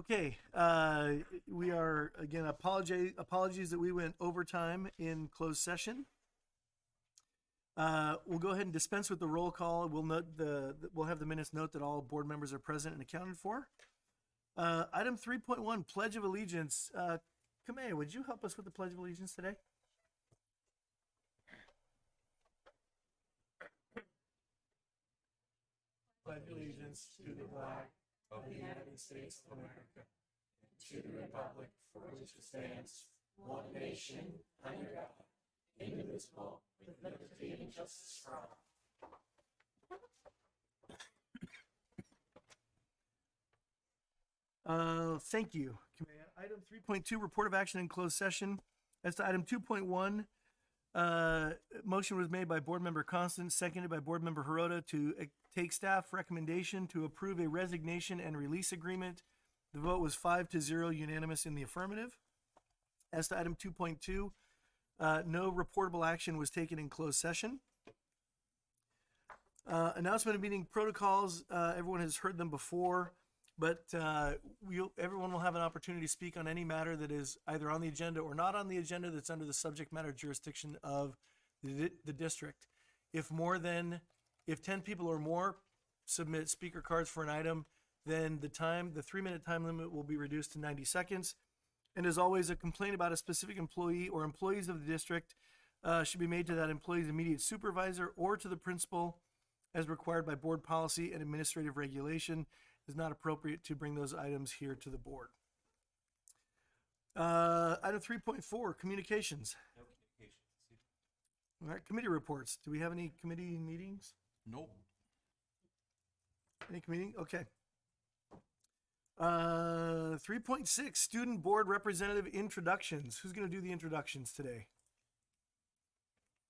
Okay, we are, again, apologies that we went overtime in closed session. We'll go ahead and dispense with the roll call. We'll have the minutes note that all board members are present and accounted for. Item 3.1, Pledge of Allegiance. Kamea, would you help us with the Pledge of Allegiance today? Pledge allegiance to the flag of the United States of America, and to the republic for which it stands, one nation, under God, indivisible, with liberty and justice for all. Thank you, Kamea. Item 3.2, report of action in closed session. As to item 2.1, motion was made by Board Member Constant, seconded by Board Member Hirota to take staff recommendation to approve a resignation and release agreement. The vote was 5-0, unanimous in the affirmative. As to item 2.2, no reportable action was taken in closed session. Announcement of meeting protocols, everyone has heard them before, but everyone will have an opportunity to speak on any matter that is either on the agenda or not on the agenda that's under the subject matter jurisdiction of the district. If 10 people or more submit speaker cards for an item, then the 3-minute time limit will be reduced to 90 seconds. And as always, a complaint about a specific employee or employees of the district should be made to that employee's immediate supervisor or to the principal as required by board policy and administrative regulation. It is not appropriate to bring those items here to the board. Item 3.4, communications. No communications. All right, committee reports. Do we have any committee meetings? Nope. Any committee? Okay. 3.6, student board representative introductions. Who's going to do the introductions today?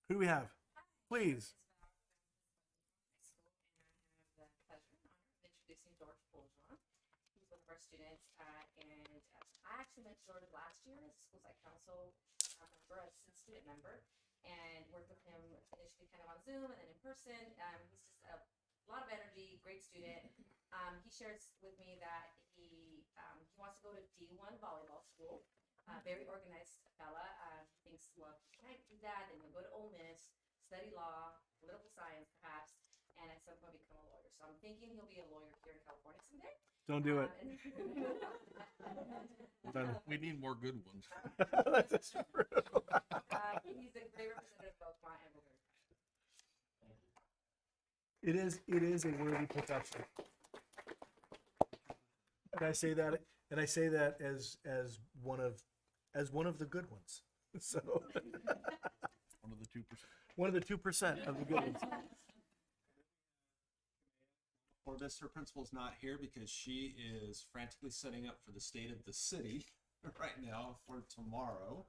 Who do we have? Please. Students, and I actually met Jordan last year as a school site council member, as a student member, and worked with him initially kind of on Zoom and then in person. He's just a lot of energy, great student. He shares with me that he wants to go to D1 volleyball school. Very organized fella. Thinks, well, if you can't do that, then you'll go to Ole Miss, study law, political science perhaps, and at some point become a lawyer. So I'm thinking he'll be a lawyer here in California someday. Don't do it. We need more good ones. That's true. He's a great representative of my and we're very It is a worthy profession. And I say that as one of the good ones. So One of the 2%. one of the 2% of the good ones. For this, her principal's not here because she is frantically setting up for the state of the city right now for tomorrow.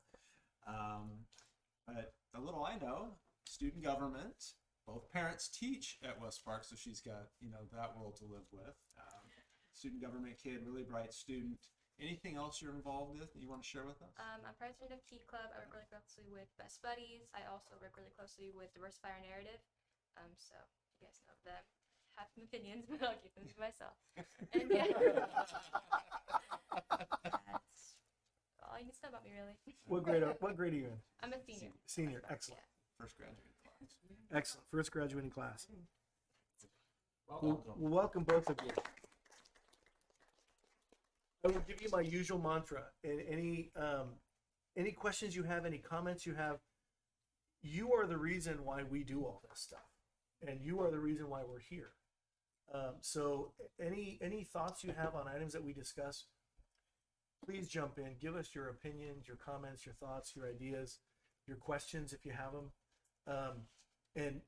But the little I know, student government, both parents teach at West Park, so she's got, that world to live with. Student government kid, really bright student. Anything else you're involved with that you want to share with us? I'm president of Key Club. I work really closely with Best Buddies. I also work really closely with Diversify Our Narrative. So you guys know them. Have some opinions, but I'll keep them to myself. And yeah, that's all you need to know about me, really. What grade are you in? I'm a senior. Senior, excellent. Yeah. First graduating class. Excellent. First graduating class. Welcome. We'll welcome both of you. I will give you my usual mantra. And any questions you have, any comments you have, you are the reason why we do all this stuff. And you are the reason why we're here. So any thoughts you have on items that we discuss, please jump in. Give us your opinions, your comments, your thoughts, your ideas, your questions if you have them. And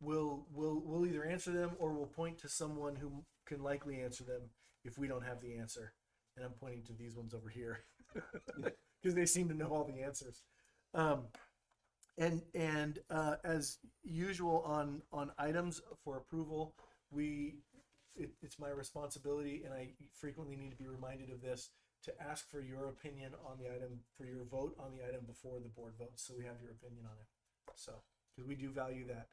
we'll either answer them or we'll point to someone who can likely answer them if we don't have the answer. And I'm pointing to these ones over here because they seem to know all the answers. And as usual on items for approval, it's my responsibility, and I frequently need to be reminded of this, to ask for your opinion on the item, for your vote on the item before the board votes, so we have your opinion on it. So, because we do value that,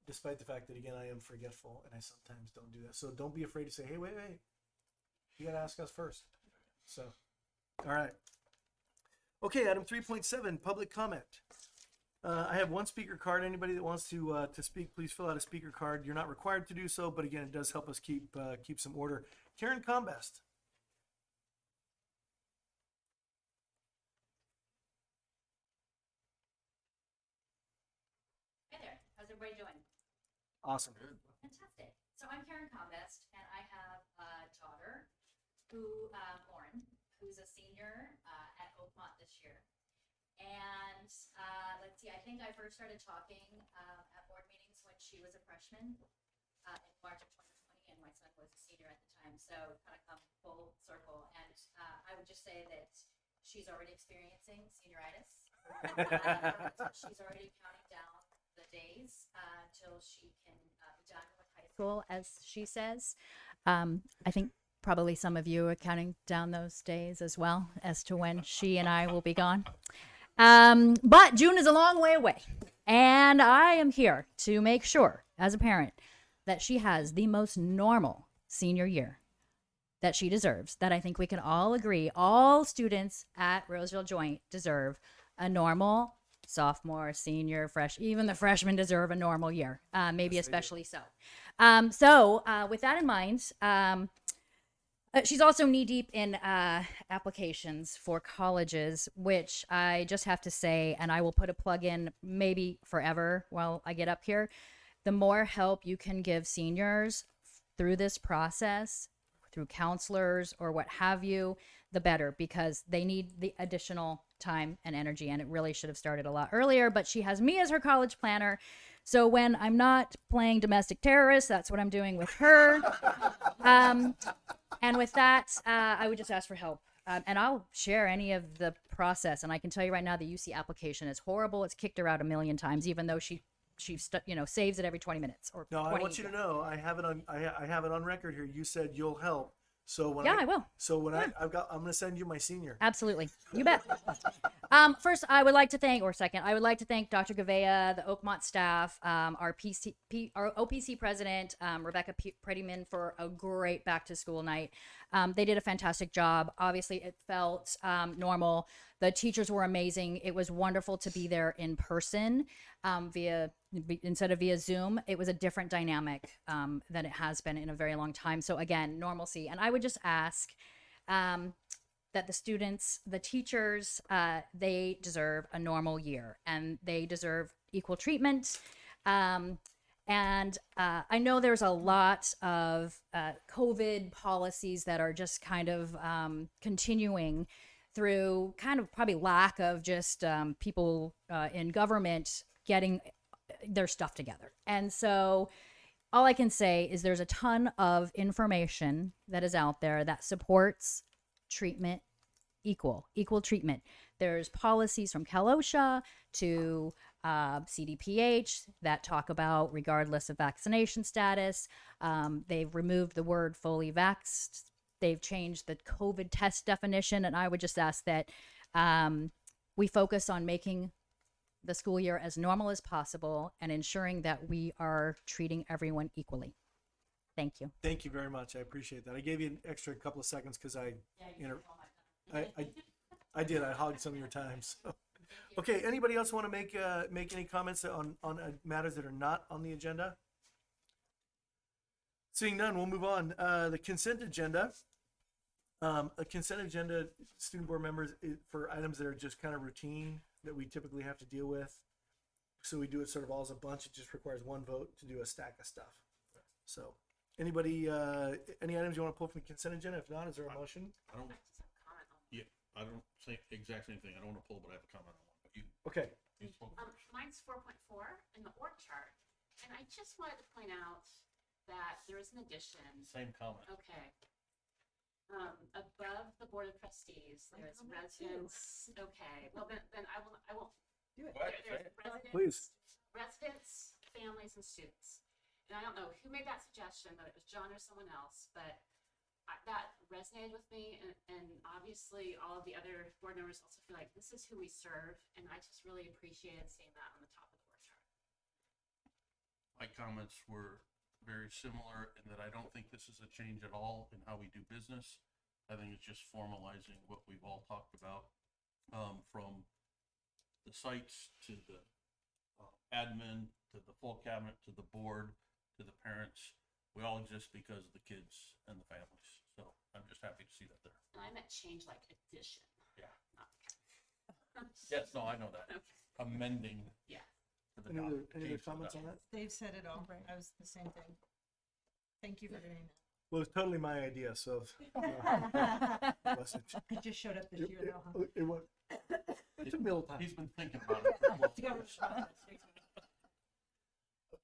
despite the fact that, again, I am forgetful and I sometimes don't do that. So don't be afraid to say, hey, wait, you got to ask us first. So, all right. Okay, item 3.7, public comment. I have one speaker card. Anybody that wants to speak, please fill out a speaker card. You're not required to do so, but again, it does help us keep some order. Karen Combest. Hey there, how's everybody doing? Awesome. Fantastic. So I'm Karen Combest, and I have a daughter, Lauren, who's a senior at Oakmont this year. And let's see, I think I first started talking at board meetings when she was a freshman in March of 2020, and my son was a senior at the time. So kind of come full circle. And I would just say that she's already experiencing senioritis. She's already counting down the days till she can be done with high school, as she says. I think probably some of you are counting down those days as well as to when she and I will be gone. But June is a long way away, and I am here to make sure, as a parent, that she has the most normal senior year that she deserves, that I think we can all agree all students at Roseville Joint deserve a normal sophomore, senior, even the freshmen deserve a normal year, maybe yes, especially so. With that in mind, she's also knee-deep in applications for colleges, which I just have to say, and I will put a plug in maybe forever while I get up here, the more help you can give seniors through this process, through counselors or what have you, the better, because they need the additional time and energy, and it really should have started a lot earlier, but she has me as her college planner. So when I'm not playing domestic terrorist, that's what I'm doing with her. And with that, I would just ask for help. And I'll share any of the process. And I can tell you right now, the UC application is horrible. It's kicked her out a million times, even though she saves it every 20 minutes or No, 20. I want you to know, I have it on record here. You said you'll help. So when I will. So when I'm going to send you my senior. Absolutely. You bet. First, I would like to thank Dr. Gavea, the Oakmont staff, our OPC president, Rebecca Prettyman, for a great back to school night. They did a fantastic job. Obviously, it felt normal. The teachers were amazing. It was wonderful to be there in person instead of via Zoom. It was a different dynamic than it has been in a very long time. So again, normalcy. And I would just ask that the students, the teachers, they deserve a normal year, and they deserve equal treatment. And I know there's a lot of COVID policies that are just kind of continuing through kind of probably lack of just people in government getting their stuff together. And so all I can say is there's a ton of information that is out there that supports treatment, equal treatment. There's policies from Cal OSHA to CDPH that talk about regardless of vaccination status. They've removed the word fully vaxxed. They've changed the COVID test definition. And I would just ask that we focus on making the school year as normal as possible and ensuring that we are treating everyone equally. Thank you. Thank you very much. I appreciate that. I gave you an extra couple of seconds because I did. I hogged some of your time. So. Okay. Anybody else want to make any comments on matters that are not on the agenda? Seeing none, we'll move on. The consent agenda. A consent agenda, student board members, for items that are just kind of routine that we typically have to deal with. So we do it sort of all as a bunch. It just requires one vote to do a stack of stuff. So anybody, any items you want to pull from the consent agenda? If not, is there a motion? I don't say exact same thing. I don't want to pull, but I have a comment on one. But you Okay. spoke first. Mine's 4.4 in the org chart, and I just wanted to point out that there is an addition. Same comment. Okay. Above the board of trustees, there's residents. Okay. Well, then I won't do it. Go ahead, say There's it. residents, Please. residents, families, and students. And I don't know who made that suggestion, whether it was John or someone else, but that resonated with me, and obviously all of the other board members also feel like this is who we serve, and I just really appreciated seeing that on the top of the board chart. My comments were very similar in that I don't think this is a change at all in how we do business. I think it's just formalizing what we've all talked about, from the sites to the admin, to the full cabinet, to the board, to the parents. We all exist because of the kids and the families. So I'm just happy to see that there. And I meant change like addition. Yeah. Not- Yes, no, I know that. Okay. Amending Yeah. to the Any other, doc- any other change to the comments on document. that? Dave said it all. Right. I was the same thing. Thank you for doing Well, it was totally my idea, so. that. Wasn't. It just showed up this year though, huh? It was. It took me a little time. He's been thinking about it for 12 years.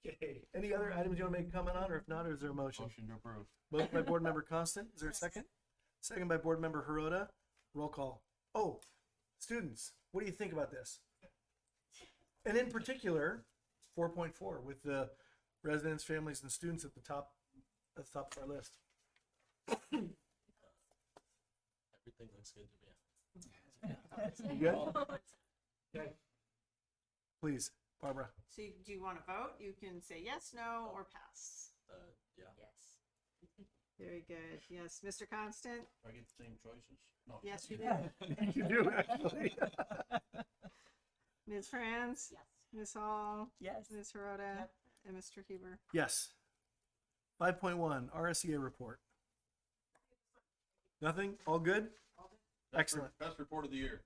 Okay. Any other items you want to make a comment on, or if not, is there a motion? Motion to approve. Motion by Board Member Constant. Is there a second? Second by Board Member Hirota. Roll call. Oh, students, what do you think about this? And in particular, 4.4 with the residents, families, and students at the top of our list. Everything looks good to me. You good? Okay. Please, Barbara. So do you want to vote? You can say yes, no, or pass. Yeah. Yes. Very good. Yes, Mr. Constant? Do I get the same choices? No. Yes, you do. You do, actually. Ms. Franz? Yes. Ms. Hall? Yes. Ms. Hirota? And Mr. Huber? Yes. 5.1, RSEA report. Nothing? All good? Excellent. Best report of the year.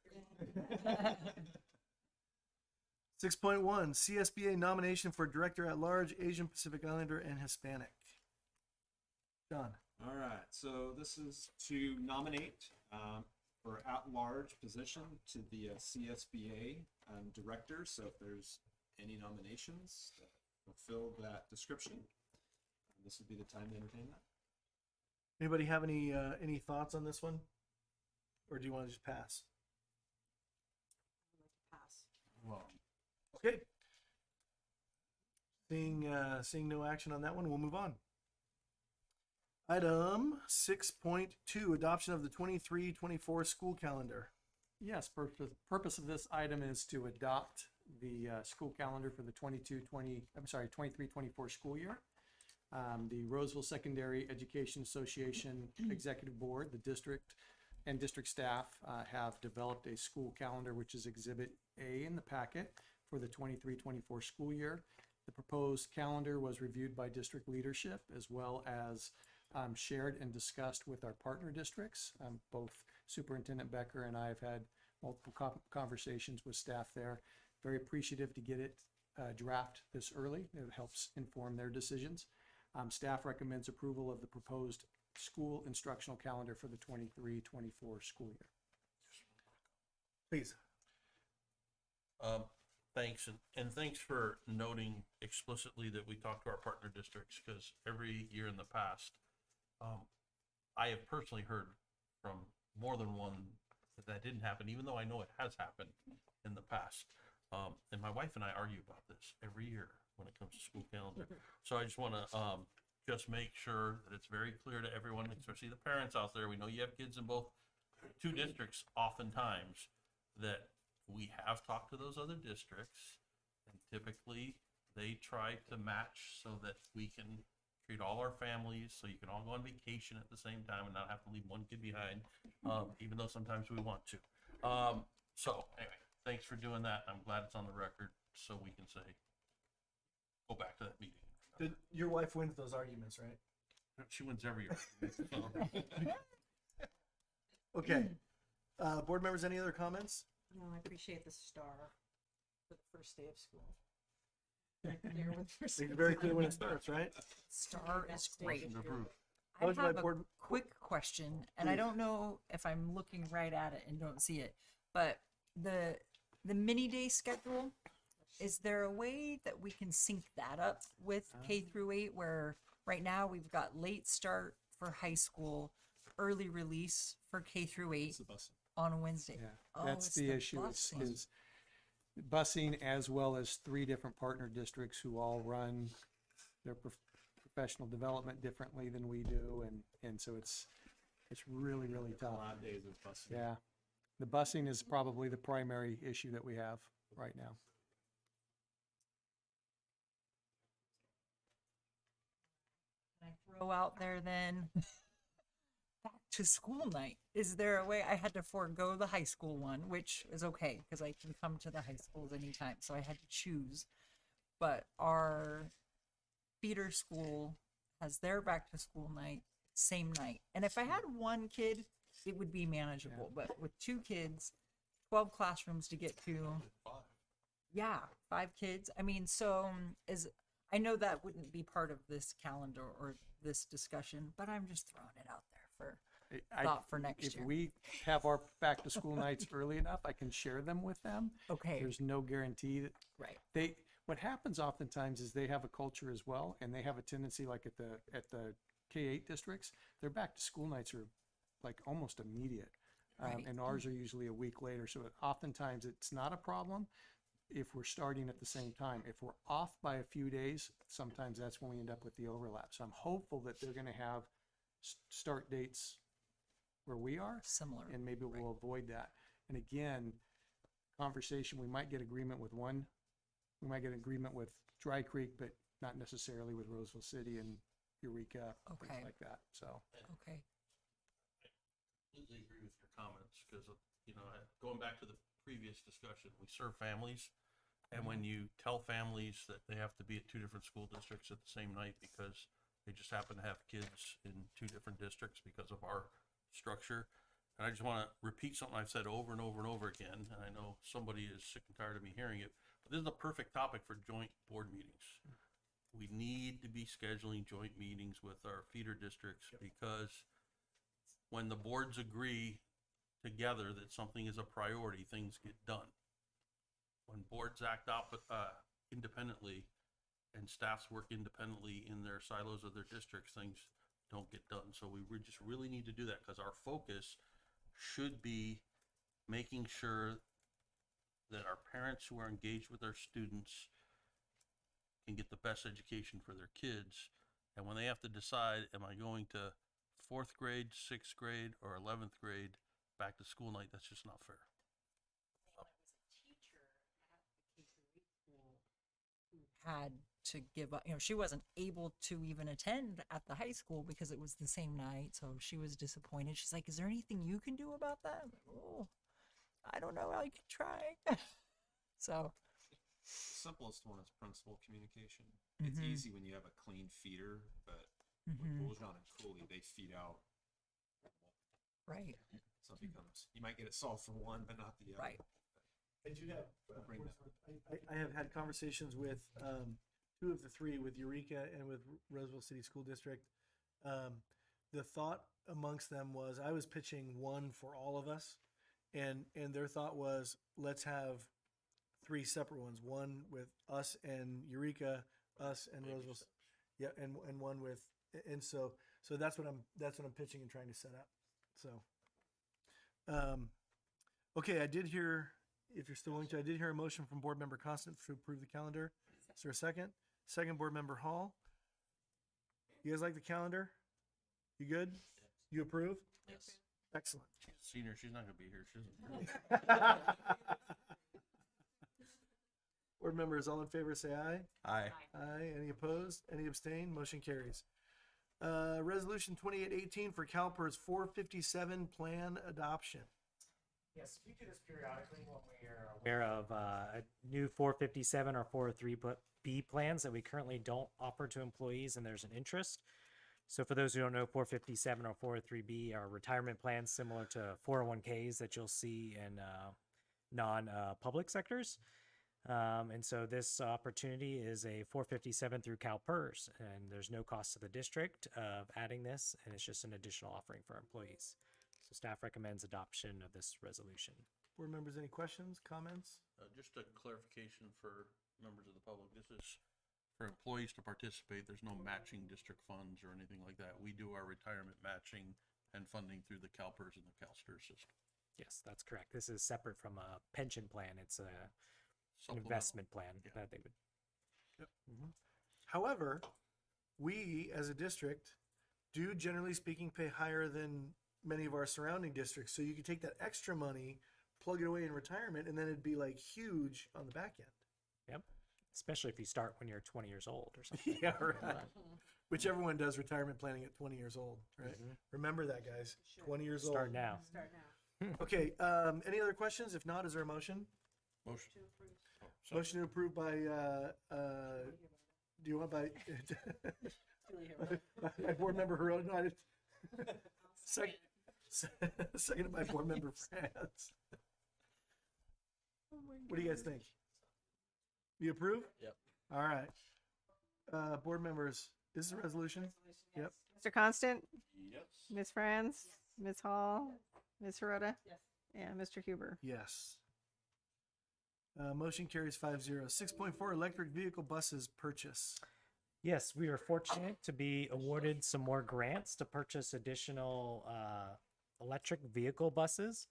6.1, CSBA nomination for Director at Large, Asian Pacific Islander, and Hispanic. John. All right, so this is to nominate for at-large position to the CSBA director. So if there's any nominations that fulfill that description, this would be the time to entertain that. Anybody have any thoughts on this one? Or do you want to just pass? Pass. Well, Okay. Seeing no action on that one, we'll move on. Item 6.2, adoption of the 23-24 school calendar. Yes, purpose of this item is to adopt the school calendar for the 23-24 school year. The Roseville Secondary Education Association Executive Board, the district and district staff have developed a school calendar, which is Exhibit A in the packet for the 23-24 school year. The proposed calendar was reviewed by district leadership as well as shared and discussed with our partner districts. Both Superintendent Becker and I have had multiple conversations with staff there. Very appreciative to get it draft this early. It helps inform their decisions. Staff recommends approval of the proposed school instructional calendar for the 23-24 school year. Please. Thanks, and thanks for noting explicitly that we talk to our partner districts, because every year in the past, I have personally heard from more than one that didn't happen, even though I know it has happened in the past. And my wife and I argue about this every year when it comes to school calendar. So I just want to just make sure that it's very clear to everyone, especially the parents out there. We know you have kids in both two districts oftentimes, that we have talked to those other districts, and typically they try to match so that we can treat all our families, so you can all go on vacation at the same time and not have to leave one kid behind, even though sometimes we want to. So anyway, thanks for doing that. I'm glad it's on the record so we can say, go back to that meeting. Your wife wins those arguments, right? She wins every year. So. Okay. Board members, any other comments? No, I appreciate the star for the first day of school. Right there with the first Make it very clear when it starts, right? Star is great. Motion to approve. I Motion by have a board- quick question, and I Please. don't know if I'm looking right at it and don't see it, but the mini day schedule, is there a way that we can sync that up with K through 8, where right now we've got late start for high school, early release for K through 8 It's the bus. on a Wednesday? Yeah, Oh, that's it's the issue busing. is busing, as well as 3 different partner districts who all run their professional development differently than we do. And so it's really, really A tough. lot of days of busing. Yeah. The busing is probably the primary issue that we have right now. Can I throw out there then? to school night? Is there a way? I had to forego the high school one, which is okay because I can come to the high schools anytime. So I had to choose. But our feeder school has their back to school night same night. And if I had one kid, it would be manageable. But with 2 kids, 12 classrooms to get to, yeah, 5 kids. I mean, so I know that wouldn't be part of this calendar or this discussion, but I'm just throwing it out there for thought for next If year. we have our back to school nights early enough, I can share them with them. Okay. There's no guarantee that Right. what happens oftentimes is they have a culture as well, and they have a tendency, like at the K-8 districts, their back to school nights are like almost immediate. Right. And ours are usually a week later. So oftentimes it's not a problem if we're starting at the same time. If we're off by a few days, sometimes that's when we end up with the overlap. So I'm hopeful that they're going to have start dates where we are, Similar. and maybe we'll avoid that. And again, conversation, we might get agreement with one, we might get agreement with Dry Creek, but not necessarily with Roseville City and Eureka, Okay. things like that. So Okay. Completely agree with your comments, because, you know, going back to the previous discussion, we serve families. And when you tell families that they have to be at 2 different school districts at the same night because they just happen to have kids in 2 different districts because of our structure. And I just want to repeat something I've said over and over and over again, and I know somebody is sick and tired of me hearing it, but this is the perfect topic for joint board meetings. We need to be scheduling joint meetings with our feeder districts, because when the boards agree together that something is a priority, things get done. When boards act independently and staffs work independently in their silos of their districts, things don't get done. So we just really need to do that, because our focus should be making sure that our parents who are engaged with our students can get the best education for their kids. And when they have to decide, am I going to 4th grade, 6th grade, or 11th grade back to school night, that's just not fair. Had to give up, she wasn't able to even attend at the high school because it was the same night. So she was disappointed. She's like, is there anything you can do about that? I'm like, oh, I don't know. I could try. So Simplest one is principal communication. It's Mhm. easy when you have a clean feeder, but with Mhm. Bourgeon and Cooley, they feed out. right. So it becomes, you might get it solved for one, but not the other. Right. I do have, We'll bring that. I have had conversations with 2 of the 3, with Eureka and with Roseville City School District. The thought amongst them was, I was pitching one for all of us, and their thought was, let's have 3 separate ones. One with us and Eureka, us and Roseville, yeah, and one with, and so that's what I'm pitching and trying to set up. So, okay, I did hear. If you're still willing to, I did hear a motion from Board Member Constant to approve the calendar. Is there a second? Second, Board Member Hall. You guys like the calendar? You good? You approve? Yes. Excellent. She's a senior, she's not gonna be here, she doesn't. Board members, all in favor, say aye. Aye. Aye. Any opposed? Any abstain? Motion carries. Resolution 2818 for Calpers 457 plan adoption. Yes, we do this periodically when we are aware of a new 457 or 403B plans that we currently don't offer to employees and there's an interest. So for those who don't know, 457 or 403B are retirement plans similar to 401ks that you'll see in non-public sectors. And so this opportunity is a 457 through Calpers, and there's no cost to the district of adding this, and it's just an additional offering for our employees. So staff recommends adoption of this resolution. Board members, any questions, comments? Just a clarification for members of the public, this is for employees to participate. There's no matching district funds or anything like that. We do our retirement matching and funding through the Calpers and the CalSTRS system. Yes, that's correct. This is separate from a pension plan. It's an Supplemental. investment plan Yeah. that they would. However, we as a district do, generally speaking, pay higher than many of our surrounding districts. So you could take that extra money, plug it away in retirement, and then it'd be like huge on the back end. Yep. especially if you start when you're 20 years old or something. Yeah, right. Which everyone does retirement planning at 20 years old, right? Remember that, guys. 20 years Start old. now. Start now. Okay. Any other questions? If not, is there a motion? Motion. To approve. Oh, sorry. Motion to approve by. Do you want by? By board member Hirota. Second. Seconded by board member France. What do you guys think? You approve? Yep. All right. Board members, this is a resolution? Yep. Mr. Constant, Yes. Ms. Franz, Ms. Hall, Ms. Hirota, Yes. and Mr. Huber. Yes. Motion carries 5-0. 6.4 electric vehicle buses purchase. Yes, we are fortunate to be awarded some more grants to purchase additional electric vehicle buses.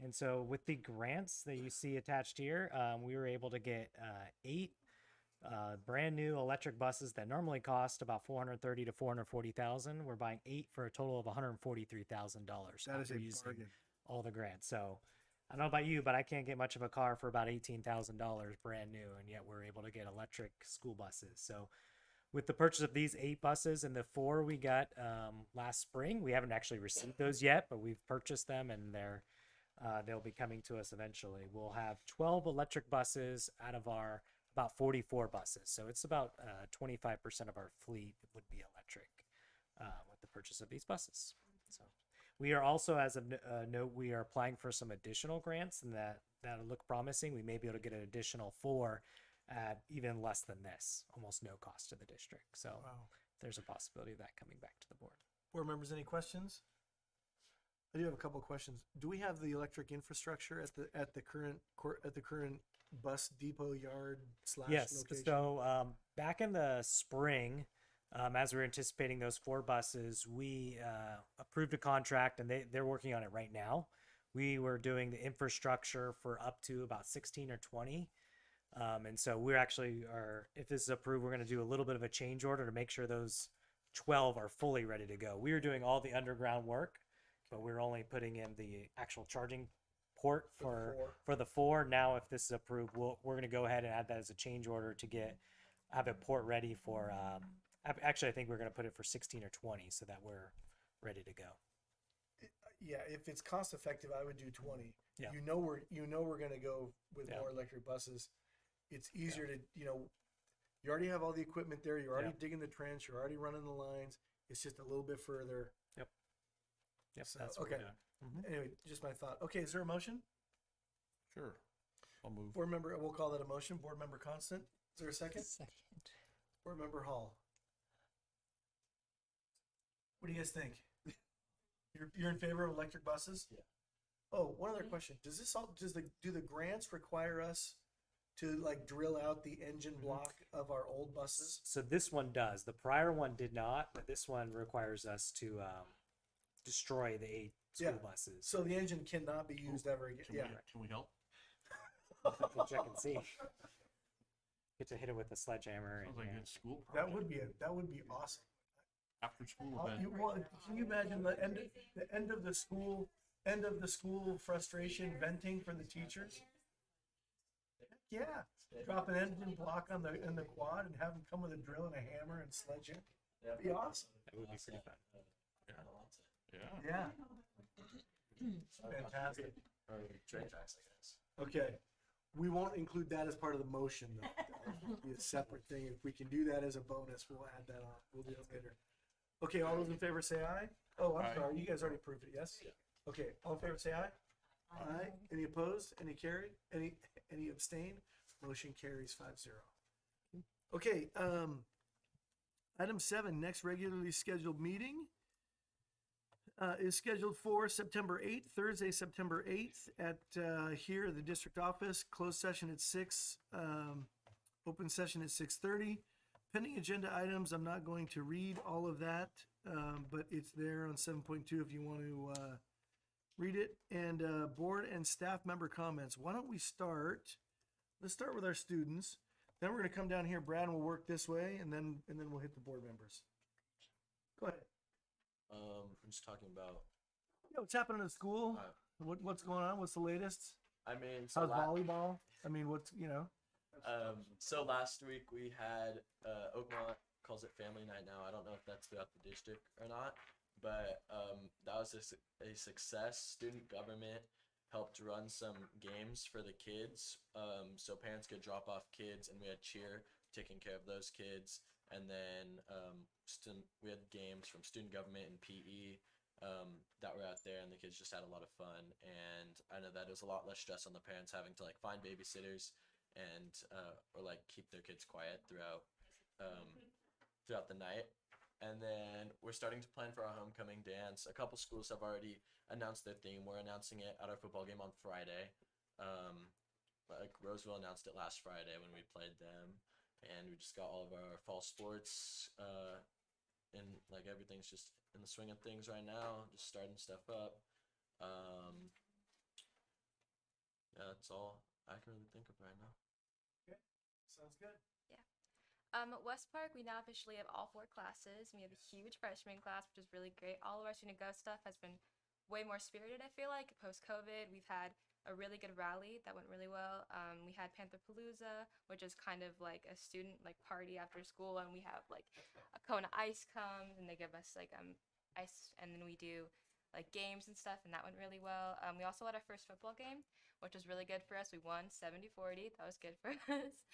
And so with the grants that you see attached here, we were able to get 8 brand new electric buses that normally cost about $430,000 to $440,000. We're buying 8 for a total of $143,000. That is after a using bargain. all the grants. So I don't know about you, but I can't get much of a car for about $18,000 brand new, and yet we're able to get electric school buses. So with the purchase of these 8 buses and the 4 we got last spring, we haven't actually received those yet, but we've purchased them, and they'll be coming to us eventually. We'll have 12 electric buses out of our about 44 buses. So it's about 25% of our fleet would be electric with the purchase of these buses. So we are also, as a note, we are applying for some additional grants, and that'll look promising. We may be able to get an additional 4 at even less than this, almost no cost to the district. So Wow. there's a possibility of that coming back to the board. Board members, any questions? I do have a couple of questions. Do we have the electric infrastructure at the current bus depot yard / Yes. location? So back in the spring, as we were anticipating those 4 buses, we approved a contract, and they're working on it right now. We were doing the infrastructure for up to about 16 or 20. And so we're actually if this is approved, we're going to do a little bit of a change order to make sure those 12 are fully ready to go. We were doing all the underground work, but we're only putting in the actual charging port for the 4. Now, if this is approved, we're going to go ahead and add that as a change order to have a port ready for, actually, I think we're going to put it for 16 or 20 so that we're ready to go. Yeah, if it's cost effective, I would do 20. Yeah. You know we're going to go with Yeah. more electric buses. It's easier to, you already have all the equipment there. You're already digging the trench. You're already running the lines. It's just a little bit further. Yep, So, that's what we're okay. doing. Anyway, just my thought. Okay, is there a motion? Sure. I'll move. Board member, we'll call that a motion. Board member Constant, is there a second? Second. Board member Hall. What do you guys think? You're in favor of electric buses? Yeah. Oh, one other question. Do the grants require us to like drill out the engine block of our old buses? So this one does. The prior one did not, but this one requires us to destroy the 8 school Yeah. buses. So the engine cannot be used ever again. Can Yeah. can we help? We'll check and see. Get to hit it with a sledgehammer. Sounds And, like yeah. a school project. That would be awesome. After school Can you imagine the end of the school frustration venting for the teachers? Yeah, drop an engine block in the quad and have them come with a drill and a hammer and sledge it. That'd be awesome. That would be pretty fun. Yeah. Yeah. Fantastic. Or train tracks, I guess. Okay, we won't include that as part of the motion though. That'll be a separate thing. If we can do that as a bonus, we'll add that on. We'll do it later. Okay, all those in favor say aye. Oh, I'm Aye. sorry, you guys already approved it, yes? Okay, all in favor say aye. Aye. Any opposed? Any carried? Any abstain? Motion carries 5-0. Okay, item 7, next regularly scheduled meeting is scheduled for September 8th, Thursday, September 8th at here at the district office. Closed session at 6, open session at 6:30. Pending agenda items, I'm not going to read all of that, but it's there on 7.2 if you want to read it. And board and staff member comments. Why don't we start? Let's start with our students. Then we're going to come down here. Brad will work this way, and then we'll hit the board members. Go ahead. We're just talking about. Yeah, what's happening at school? What's going on? What's the latest? I mean, so How's volleyball? I mean, what's So last week we had Oakmont calls it Family Night now. I don't know if that's throughout the district or not, but that was a success. Student government helped run some games for the kids, so parents could drop off kids, and we had cheer taking care of those kids. And then we had games from student government and PE that were out there, and the kids just had a lot of fun. And I know that it was a lot less stress on the parents having to like find babysitters and or like keep their kids quiet throughout the night. And then we're starting to plan for our homecoming dance. A couple schools have already announced their theme. We're announcing it at our football game on Friday. Like Roseville announced it last Friday when we played them, and we just got all of our fall sports and like everything's just in the swing of things right now, just starting stuff up. Yeah, that's all I can really think of right now. Sounds good. At West Park, we now officially have all 4 classes. We have a huge freshman class, which is really great. All of our student go stuff has been way more spirited, I feel like. Post-COVID, we've had a really good rally that went really well. We had Pantherpalooza, which is kind of like a student like party after school, and we have like a cone of ice comes, and they give us like ice, and then we do like games and stuff, and that went really well. We also had our first football game, which was really good for us. We won 70-40. That was good for us.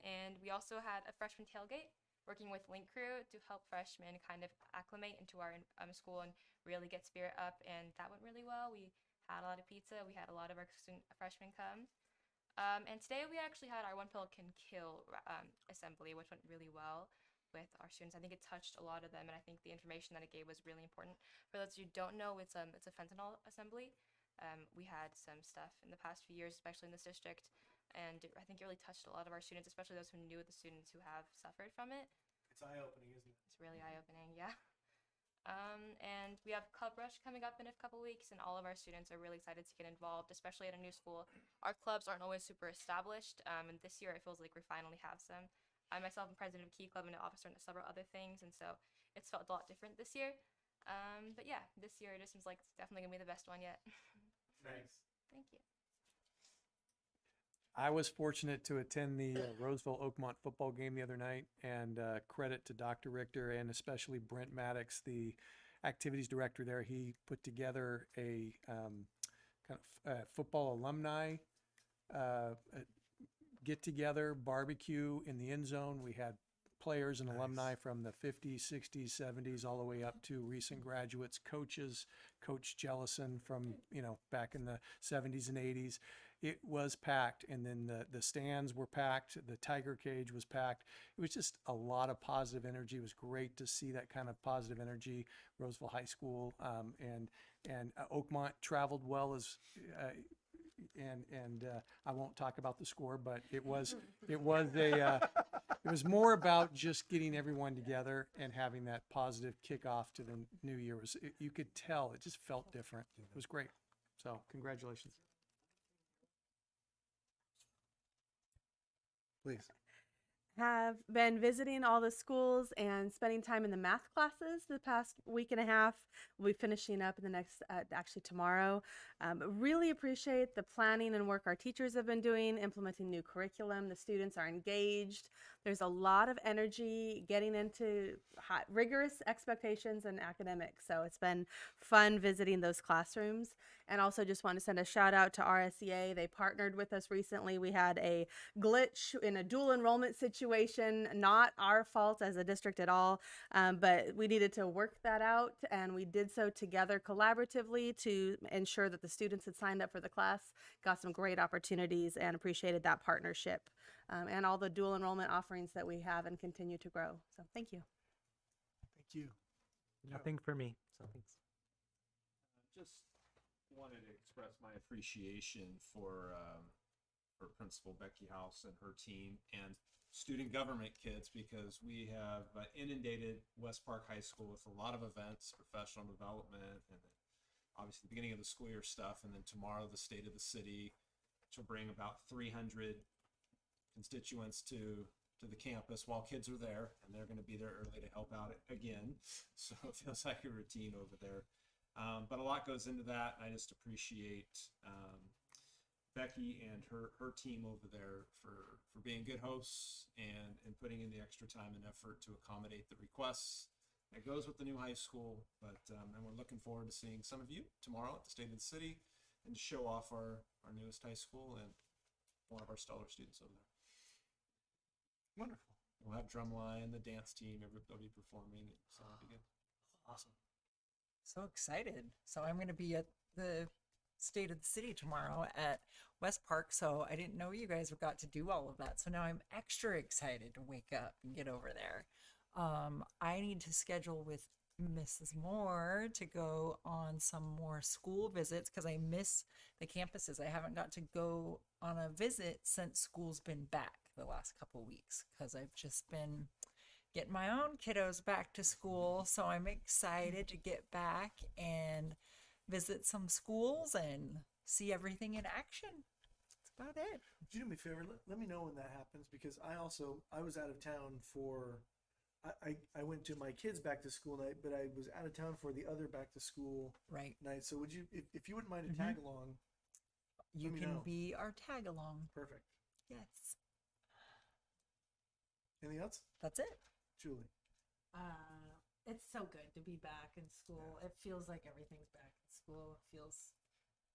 And we also had a freshman tailgate working with Link Crew to help freshmen kind of acclimate into our school and really get spirit up, and that went really well. We had a lot of pizza. We had a lot of our freshmen come. And today we actually had our One Pill Can Kill assembly, which went really well with our students. I think it touched a lot of them, and I think the information that it gave was really important. For those who don't know, it's a fentanyl assembly. We had some stuff in the past few years, especially in this district, and I think it really touched a lot of our students, especially those who knew the students who have suffered from it. It's eye-opening, isn't it? It's really eye-opening, yeah. And we have Club Rush coming up in a couple weeks, and all of our students are really excited to get involved, especially at a new school. Our clubs aren't always super established, and this year it feels like we finally have some. I myself am president of Key Club and an officer in several other things, and so it's felt a lot different this year. But yeah, this year it just seems like it's definitely gonna be the best one yet. Thanks. Thank you. I was fortunate to attend the Roseville Oakmont football game the other night, and credit to Dr. Richter and especially Brent Maddox, the activities director there. He put together a kind of football alumni get together, barbecue in the end zone. We had players and alumni from the 50s, 60s, 70s, all the way up to recent graduates, coaches, Coach Jellison from, back in the 70s and 80s. It was packed, and then the stands were packed. The Tiger Cage was packed. It was just a lot of positive energy. It was great to see that kind of positive energy. Roseville High School and Oakmont traveled well as. And I won't talk about the score, but it was more about just getting everyone together and having that positive kickoff to the new year. You could tell it just felt different. It was great. So congratulations. Please. Have been visiting all the schools and spending time in the math classes the past week and a half. We'll be finishing up in the next, actually tomorrow. Really appreciate the planning and work our teachers have been doing, implementing new curriculum. The students are engaged. There's a lot of energy getting into rigorous expectations and academics. So it's been fun visiting those classrooms. And also just want to send a shout out to RSEA. They partnered with us recently. We had a glitch in a dual enrollment situation, not our fault as a district at all, but we needed to work that out, and we did so together collaboratively to ensure that the students had signed up for the class, got some great opportunities, and appreciated that partnership and all the dual enrollment offerings that we have and continue to grow. So thank you. Thank you. Nothing for me. So thanks. Just wanted to express my appreciation for Principal Becky House and her team and student government kids, because we have inundated West Park High School with a lot of events, professional development, and obviously the beginning of the school year stuff, and then tomorrow the State of the City, which will bring about 300 constituents to the campus while kids are there, and they're going to be there early to help out again. So it feels like a routine over there. But a lot goes into that, and I just appreciate Becky and her team over there for being good hosts and putting in the extra time and effort to accommodate the requests. It goes with the new high school, but and we're looking forward to seeing some of you tomorrow at the State of the City and to show off our newest high school and one of our stellar students over there. Wonderful. We'll have drumline, the dance team, everybody performing, so it'll be good. Awesome. So excited. So I'm going to be at the State of the City tomorrow at West Park. So I didn't know you guys got to do all of that. So now I'm extra excited to wake up and get over there. I need to schedule with Mrs. Moore to go on some more school visits because I miss the campuses. I haven't got to go on a visit since school's been back the last couple weeks because I've just been getting my own kiddos back to school. So I'm excited to get back and visit some schools and see everything in action. That's about it. Would you do me a favor? Let me know when that happens because I was out of town for, I went to my kids' back to school night, but I was out of town for the other back to school night. So would you, if you wouldn't mind to tag along, You let me can know. be our tag along. Perfect. Yes. Anything else? That's it. Julie. It's so good to be back in school. It feels like everything's back in school. It feels,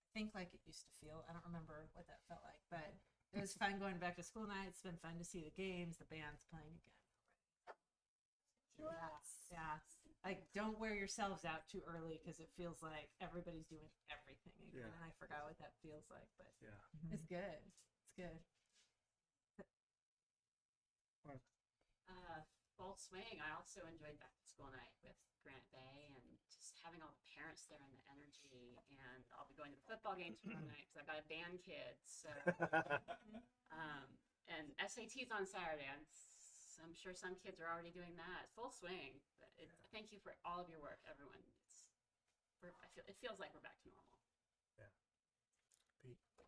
I think, like it used to feel. I don't remember what that felt like, but it was fun going back to school night. It's been fun to see the games, the band's playing again. Yeah. Like, don't wear yourselves out too early because it feels like everybody's doing everything again. Yeah. And I forgot what that feels like, but Yeah. it's good. It's good. Full swing. I also enjoyed back to school night with Granite Bay and just having all the parents there and the energy. And I'll be going to the football game tomorrow night because I've got a band kid. So, and SATs on Saturday. I'm sure some kids are already doing that. Full swing. But thank you for all of your work, everyone. It feels like we're back to normal.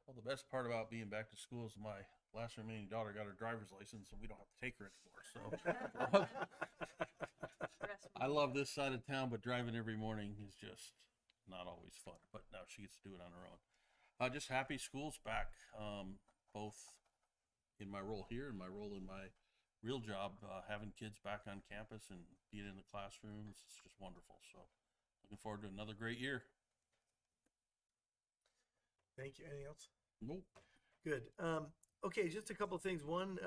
Well, the best part about being back to school is my last remaining daughter got her driver's license and we don't have to take her anymore. So I love this side of town, but driving every morning is just not always fun. But now she gets to do it on her own. Just happy school's back, both in my role here and my role in my real job, having kids back on campus and being in the classrooms. It's just wonderful. So looking forward to another great year. Thank you. Anything else? Nope. Good. Okay, just a couple of things. One,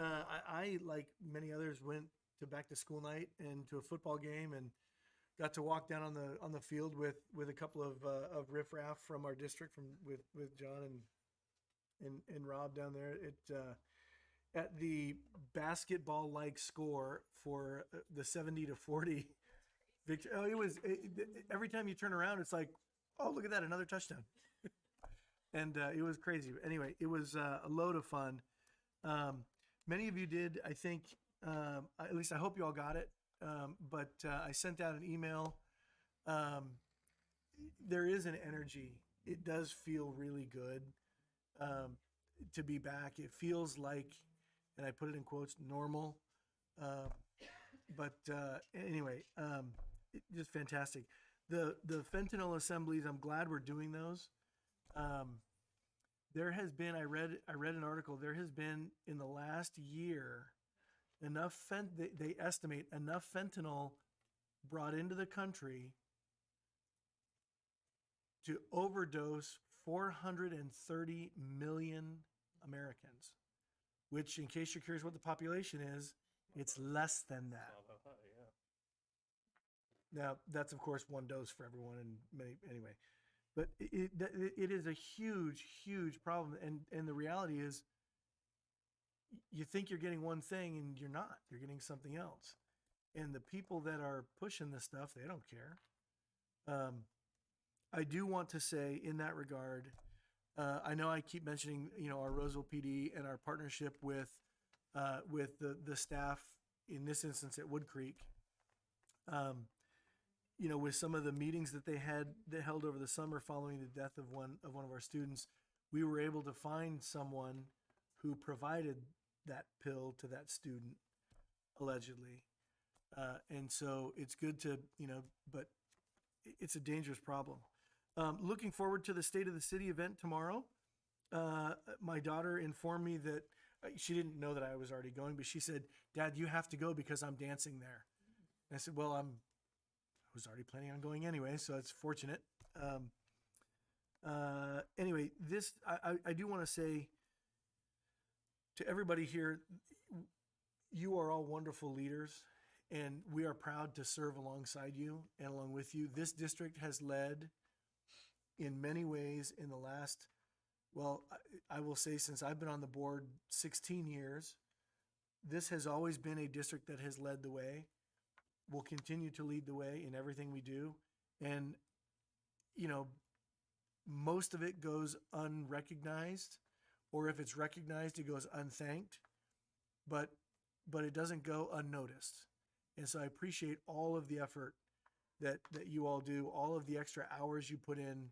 I like many others went to back to school night and to a football game and got to walk down on the field with a couple of riffraff from our district with John and Rob down there. At the basketball like score for the 70-40 victory. Oh, every time you turn around, it's like, oh, look at that, another touchdown. And it was crazy. Anyway, it was a load of fun. Many of you did, I think, at least I hope you all got it. But I sent out an email. There is an energy. It does feel really good to be back. It feels like, and I put it in quotes, normal. But anyway, just fantastic. The fentanyl assemblies, I'm glad we're doing those. There has been, I read an article, there has been in the last year enough, they estimate enough fentanyl brought into the country to overdose 430 million Americans, which, in case you're curious what the population is, it's less than that. Now, that's of course one dose for everyone and many, anyway. But it is a huge, huge problem. And the reality is you think you're getting one thing and you're not. You're getting something else. And the people that are pushing this stuff, they don't care. I do want to say in that regard, I know I keep mentioning, our Roseville PD and our partnership with the staff, in this instance at Wood Creek. With some of the meetings that they held over the summer following the death of one of our students, we were able to find someone who provided that pill to that student, allegedly. And so it's good to, but it's a dangerous problem. Looking forward to the State of the City event tomorrow. my daughter informed me that she didn't know that I was already going, but she said, "Dad, you have to go because I'm dancing there." And I said, "Well, I was already planning on going anyway, so it's fortunate." Anyway, I do want to say to everybody here, you are all wonderful leaders, and we are proud to serve alongside you and along with you. This district has led in many ways in the last, well, I will say since I've been on the board 16 years, this has always been a district that has led the way, will continue to lead the way in everything we do. And, you know, most of it goes unrecognized, or if it's recognized, it goes unthanked, but it doesn't go unnoticed. And so I appreciate all of the effort that you all do, all of the extra hours you put in.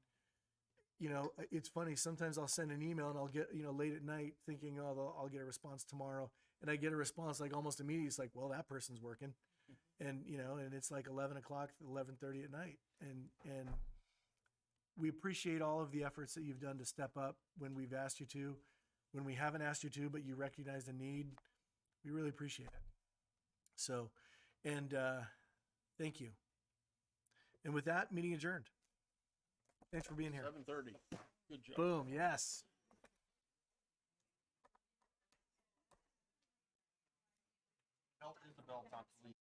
You know, it's funny, sometimes I'll send an email and I'll get, you know, late at night thinking, oh, I'll get a response tomorrow. And I get a response like almost immediately. It's like, well, that person's working. And, you know, and it's like 11 o'clock, 11:30 at night. And we appreciate all of the efforts that you've done to step up when we've asked you to, when we haven't asked you to, but you recognize the need. We really appreciate it. So, and thank you. And with that, meeting adjourned. Thanks for being here. 7:30. Good job. Boom, yes. Tell Isabel not to leave.